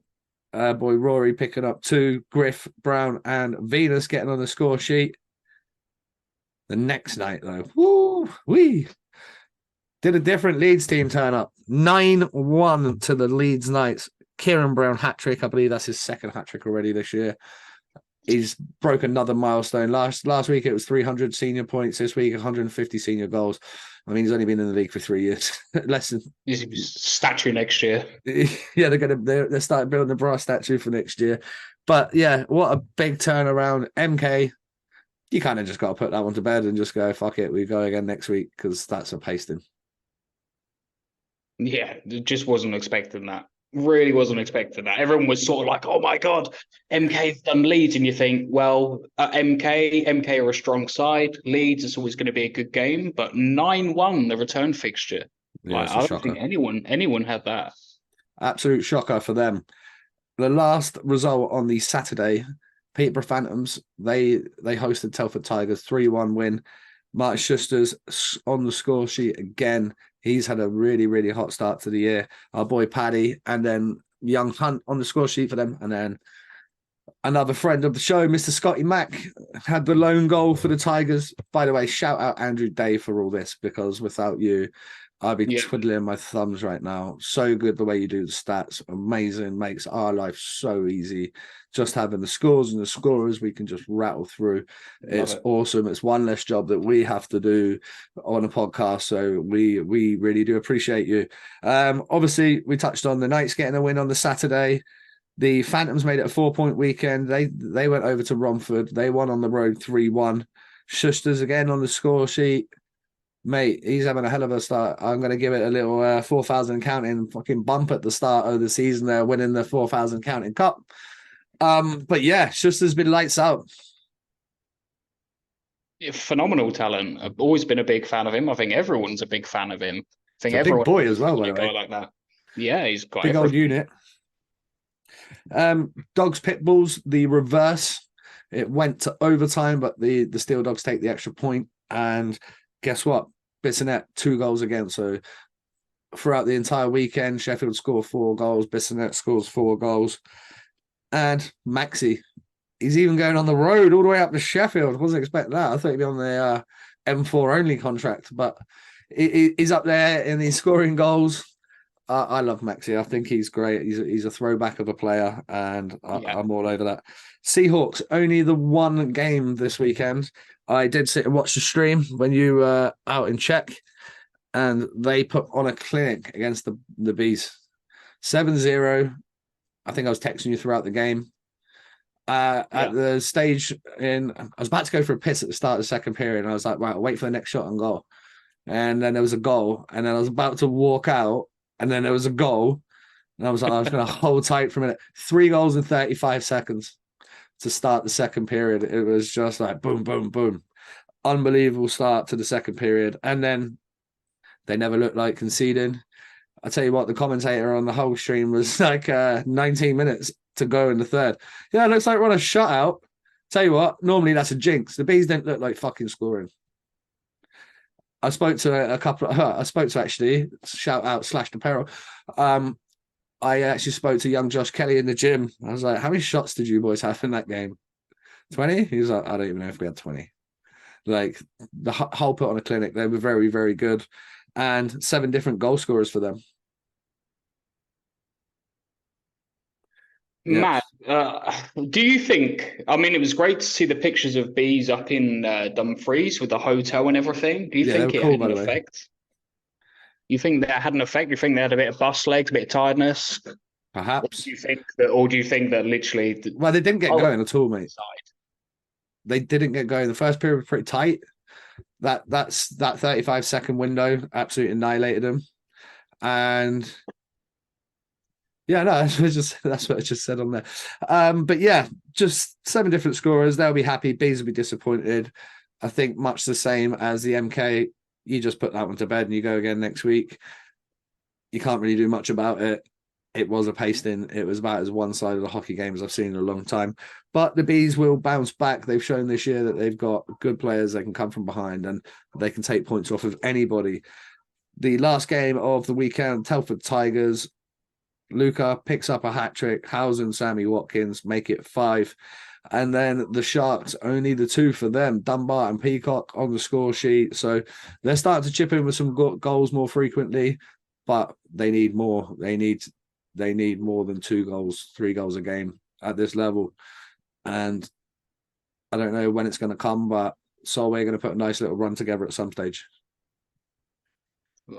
Rory picking up 2, Griff, Brown, and Venus getting on the score sheet. The next night, though, we did a different Leeds team turn up. 9-1 to the Leeds Knights. Kieran Brown hat trick. I believe that's his 2nd hat trick already this year. He's broke another milestone. Last week it was 300 senior points. This week 150 senior goals. I mean, he's only been in the league for 3 years. Less than statue next year. Yeah, they're starting building the brass statue for next year. But yeah, what a big turnaround. MK, you kind of just got to put that one to bed and just go, fuck it, we go again next week because that's a pasting. Yeah, just wasn't expecting that. Really wasn't expecting that. Everyone was sort of like, "Oh my god, MK's done Leeds," and you think, well, MK are a strong side. Leeds is always going to be a good game, but 9-1 the return fixture. Yeah, Like it's a I don't think shocker. anyone had that. Absolute shocker for them. The last result on the Saturday, Peterborough Phantoms, they hosted Telford Tigers, 3-1 win. Martin Schuster's on the score sheet again. He's had a really, really hot start to the year. Our boy Paddy, and then young Hunt on the score sheet for them. And then another friend of the show, Mr. Scotty Mack, had the lone goal for the Tigers. By the way, shout out Andrew Day for all this, because without you, I'd be twiddling my thumbs right now. So good the way you do the stats. Amazing. Makes our life so easy. Just having the scores and the scorers, we can just rattle through. It's awesome. It's one less job that we have to do on a podcast. So we really do appreciate you. Obviously, we touched on the Knights getting a win on the Saturday. The Phantoms made it a 4-point weekend. They went over to Romford. They won on the road 3-1. Schuster's again on the score sheet. Mate, he's having a hell of a start. I'm going to give it a little 4,000 counting fucking bump at the start of the season there, winning the 4,000 counting cup. But yeah, Schuster's been lights out. Phenomenal talent. I've always been a big fan of him. I think everyone's a big fan of him. I think He's a everyone big boy as well, by a the way. guy like that. Yeah, he's got big everything. Old unit. Dogs Pitbulls, the reverse. It went to overtime, but the Steeldogs take the extra point. And guess what? Bissonnette, 2 goals again. So throughout the entire weekend, Sheffield scored 4 goals. Bissonnette scores 4 goals. And Maxi, he's even going on the road all the way up to Sheffield. Wasn't expecting that. I thought he'd be on the M4 only contract, but he's up there and he's scoring goals. I love Maxi. I think he's great. He's a throwback of a player, and I'm all over that. Seahawks, only the one game this weekend. I did sit and watch the stream when you were out in Czech, and they put on a clinic against the Bees. 7-0. I think I was texting you throughout the game. At the stage I was about to go for a piss at the start of the second period, and I was like, right, I'll wait for the next shot and goal. And then there was a goal, and then I was about to walk out, and then there was a goal, and I was like, I was going to hold tight for a minute. 3 goals in 35 seconds to start the second period. It was just like boom, boom, boom. Unbelievable start to the second period. And then they never looked like conceding. I tell you what, the commentator on the whole stream was like 19 minutes to go in the third. Yeah, it looks like we're on a shutout. Tell you what, normally that's a jinx. The Bees didn't look like fucking scoring. I spoke to actually, shout out Slash Apparel. I actually spoke to young Josh Kelly in the gym. I was like, how many shots did you boys have in that game? 20? He was like, I don't even know if we had 20. Like, the whole put on a clinic. They were very, very good. And 7 different goal scorers for them. Matt, do you think, I mean, it was great to see the pictures of Bees up in Dumfries with the hotel and everything. Do you think it had an effect? You think that had an effect? You think they had a bit of bus legs, a bit of tiredness? Perhaps. Do you think that literally... Well, they didn't get going at all, mate. They didn't get going. The first period was pretty tight. That 35-second window absolutely annihilated them. And... yeah, no, that's what I just said on there. But yeah, just 7 different scorers. They'll be happy. Bees will be disappointed. I think much the same as the MK. You just put that one to bed and you go again next week. You can't really do much about it. It was a pasting. It was about as one-sided a hockey game as I've seen in a long time. But the Bees will bounce back. They've shown this year that they've got good players. They can come from behind and they can take points off of anybody. The last game of the weekend, Telford Tigers. Luca picks up a hat-trick. Housen, Sammy Watkins make it 5. And then the Sharks, only the 2 for them. Dunbar and Peacock on the score sheet. So they're starting to chip in with some goals more frequently, but they need more. They need more than 2 goals, 3 goals a game at this level. And I don't know when it's going to come, but Solway are going to put a nice little run together at some stage.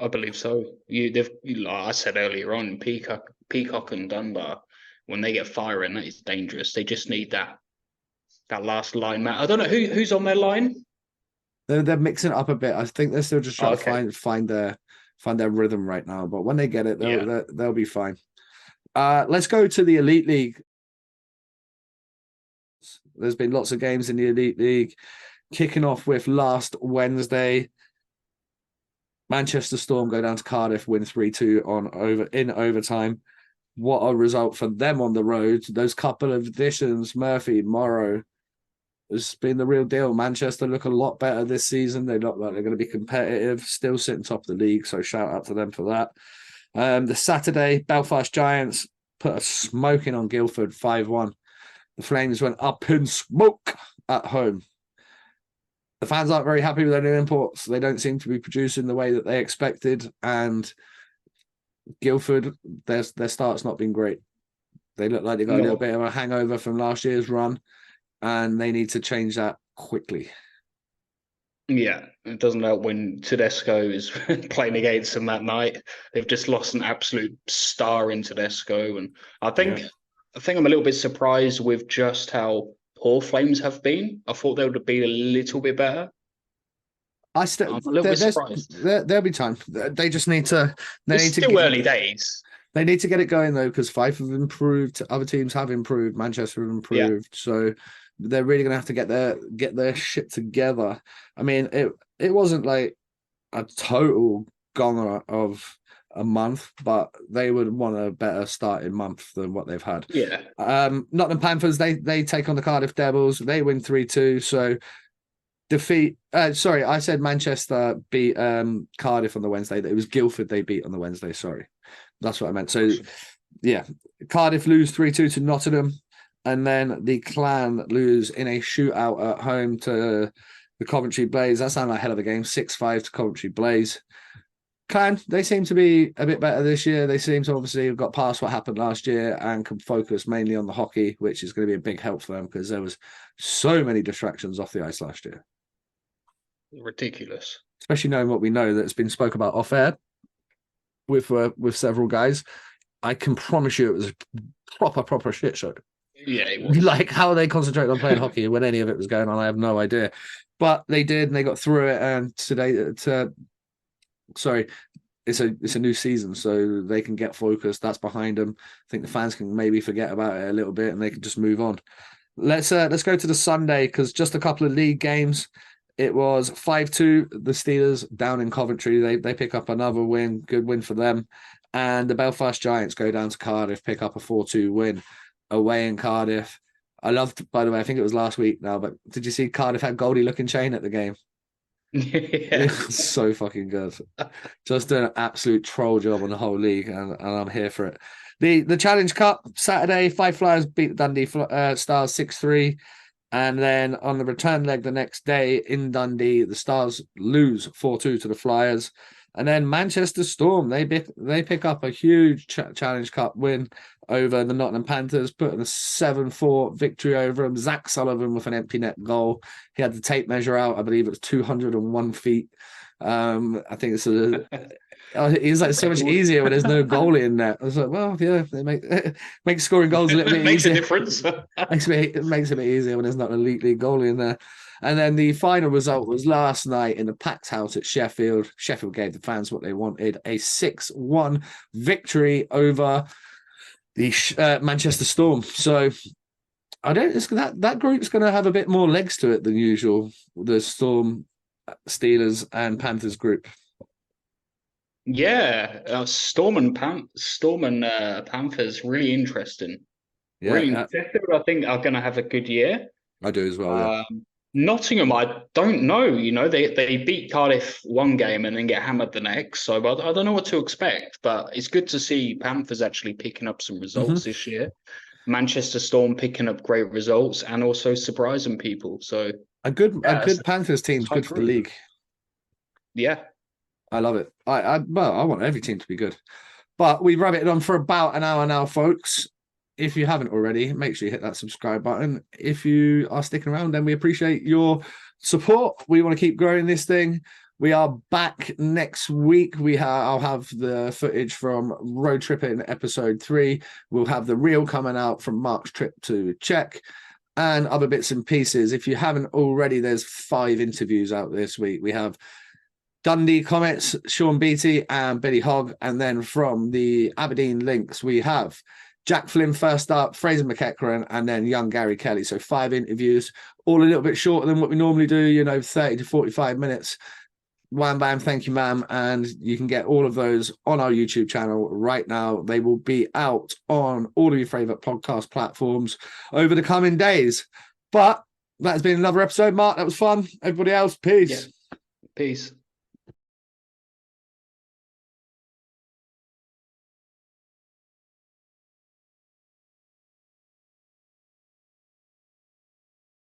I believe so. Like I said earlier on, Peacock and Dunbar, when they get firing, that is dangerous. They just need that last line. Matt, I don't know who's on their line. They're mixing it up a bit. I think they're still just trying to find their rhythm right now. But when they get it, they'll be fine. Let's go to the Elite League. There's been lots of games in the Elite League. Kicking off with last Wednesday, Manchester Storm go down to Cardiff, win 3-2 in overtime. What a result for them on the road. Those couple of additions, Murphy, Morrow, has been the real deal. Manchester look a lot better this season. They look like they're going to be competitive, still sitting top of the league, so shout out to them for that. The Saturday, Belfast Giants put a smoking on Guildford, 5-1. The Flames went up in smoke at home. The fans aren't very happy with their new imports. They don't seem to be producing the way that they expected. And Guildford, their start's not been great. They look like they got a little bit of a hangover from last year's run, and they need to change that quickly. Yeah, it doesn't help when Tedesco is playing against them that night. They've just lost an absolute star in Tedesco. And I think I'm a little bit surprised with just how poor Flames have been. I thought they would have been a little bit better. I'm a little bit surprised. There'll be time. They just need to. It's still early days. They need to get it going though, because Fife have improved. Other teams have improved. Manchester have improved. Yeah. So they're really going to have to get their shit together. I mean, it wasn't like a total gonger of a month, but they would want a better starting month than what they've had. Yeah. Nottingham Panthers, they take on the Cardiff Devils. They win 3-2. So defeat. Sorry, I said Manchester beat Cardiff on the Wednesday. It was Guildford they beat on the Wednesday. Sorry, that's what I meant. So yeah, Cardiff lose 3-2 to Nottingham, and then the Clan lose in a shootout at home to the Coventry Blaze. That sounded like a hell of a game. 6-5 to Coventry Blaze. Clan, they seem to be a bit better this year. They seem to obviously have got past what happened last year and can focus mainly on the hockey, which is going to be a big help for them because there was so many distractions off the ice last year. Ridiculous. Especially knowing what we know that's been spoke about off air with several guys. I can promise you it was a proper shit show. Yeah, it was. Like how they concentrated on playing hockey when any of it was going on, I have no idea. But they did, and they got through it. And today, it's a new season, so they can get focused. That's behind them. I think the fans can maybe forget about it a little bit, and they can just move on. Let's go to the Sunday, because just a couple of league games. It was 5-2. The Steelers down in Coventry. They pick up another win. Good win for them. And the Belfast Giants go down to Cardiff, pick up a 4-2 win away in Cardiff. I loved, by the way, I think it was last week now, but did you see Cardiff had Goldie looking chain at the game? Yeah. So fucking good. Just doing an absolute troll job on the whole league, and I'm here for it. The Challenge Cup, Saturday, Five Flyers beat the Dundee Stars 6-3. And then on the return leg the next day in Dundee, the Stars lose 4-2 to the Flyers. And then Manchester Storm, they pick up a huge Challenge Cup win over the Nottingham Panthers, putting a 7-4 victory over them. Zach Sullivan with an empty net goal. He had the tape measure out. I believe it was 201 feet. I think it's like so much easier when there's no goalie in there. I was like, well, yeah, they make scoring goals a little bit makes easier. A difference. It makes it a bit easier when there's not an elite league goalie in there. And then the final result was last night in the packed house at Sheffield. Sheffield gave the fans what they wanted, a 6-1 victory over the Manchester Storm. So I don't. That group's going to have a bit more legs to it than usual. The Storm, Steelers, and Panthers group. Yeah, Storm and Panthers, really interesting. Yeah, really Sheffield, I think, are going to have a good year. I do as well. Yeah. Nottingham, I don't know. You know, they beat Cardiff one game and then get hammered the next. So I don't know what to expect. But it's good to see Panthers actually picking up some results this year. Manchester Storm picking up great results and also surprising people. So a good Panthers team's good for the league. Yeah. I love it. I want every team to be good. But we've rabbited on for about an hour now, folks. If you haven't already, make sure you hit that subscribe button. If you are sticking around, then we appreciate your support. We want to keep growing this thing. We are back next week. I'll have the footage from road tripping episode 3. We'll have the reel coming out from Mark's trip to Czech and other bits and pieces. If you haven't already, there's 5 interviews out this week. We have Dundee Comets, Sean Beattie and Billy Hogg. And then from the Aberdeen Lynx, we have Jack Flynn first up, Fraser McEachran, and then young Gary Kelly. So 5 interviews, all a little bit shorter than what we normally do, 30 to 45 minutes. Wham bam, thank you, ma'am. And you can get all of those on our YouTube channel right now. They will be out on all of your favorite podcast platforms over the coming days. But that's been another episode, Mark. That was fun. Everybody else, peace. Yeah. Peace.